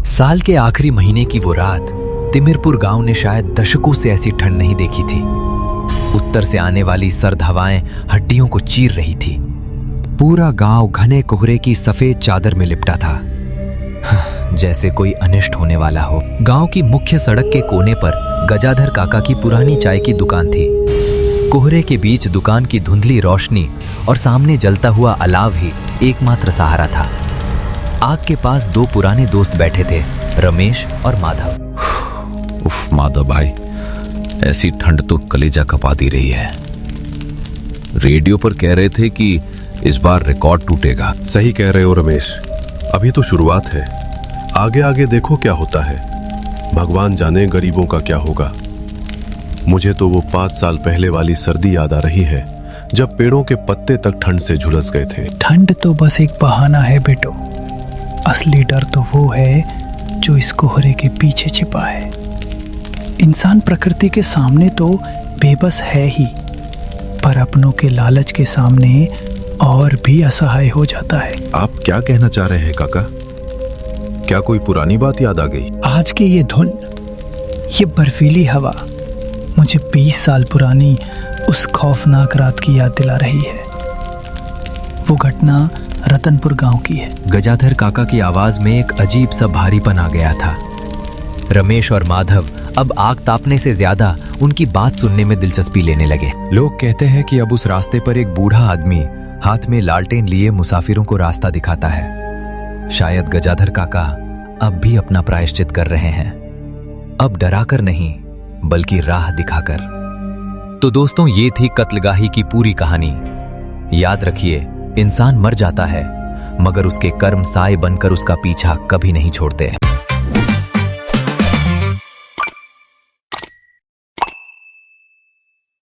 साल के आखिरी महीने की वो रात तिमिरपुर गांव ने शायद दशकों से ऐसी ठंड नहीं देखी थी। उत्तर से आने वाली सर्द हवाएं हड्डियों को चीर रही थी। पूरा गांव घने कोहरे की सफेद चादर में लिपटा था, जैसे कोई अनिष्ट होने वाला हो। गांव की मुख्य सड़क के कोने पर गजाधर काका की पुरानी चाय की दुकान थी। कोहरे के बीच दुकान की धुंधली रोशनी और सामने जलता हुआ अलाव ही एकमात्र सहारा था। आग के पास दो पुराने दोस्त बैठे थे, रमेश और माधव। उफ माधव भाई, ऐसी ठंड तो कलेजा कपा दी रही है। रेडियो पर कह रहे थे कि इस बार रिकॉर्ड टूटेगा। सही कह रहे हो रमेश, अभी तो शुरुआत है, आगे आगे देखो क्या होता है। भगवान जाने गरीबों का क्या होगा। मुझे तो वो 5 साल पहले वाली सर्दी याद आ रही है, जब पेड़ों के पत्ते तक ठंड से झुलस गए थे। ठंड तो बस एक बहाना है बेटो, असली डर तो वो है जो इस कोहरे के पीछे छिपा है। इंसान प्रकृति के सामने तो बेबस है ही, पर अपनों के लालच के सामने और भी असहाय हो जाता है। आप क्या कहना चाह रहे हैं काका? क्या कोई पुरानी बात याद आ गई? आज की ये धुन, ये बर्फीली हवा मुझे 20 साल पुरानी उस खौफनाक रात की याद दिला रही है। वो घटना रतनपुर गांव की है। गजाधर काका की आवाज में एक अजीब सा भारीपन आ गया था। रमेश और माधव अब आग तापने से ज्यादा उनकी बात सुनने में दिलचस्पी लेने लगे। लोग कहते हैं कि अब उस रास्ते पर एक बूढ़ा आदमी हाथ में लालटेन लिए मुसाफिरों को रास्ता दिखाता है। शायद गजाधर काका अब भी अपना प्रायश्चित कर रहे हैं, अब डराकर नहीं बल्कि राह दिखाकर। तो दोस्तों, ये थी कत्लगाही की पूरी कहानी। याद रखिए, इंसान मर जाता है मगर उसके कर्म साए बनकर उसका पीछा कभी नहीं छोड़ते।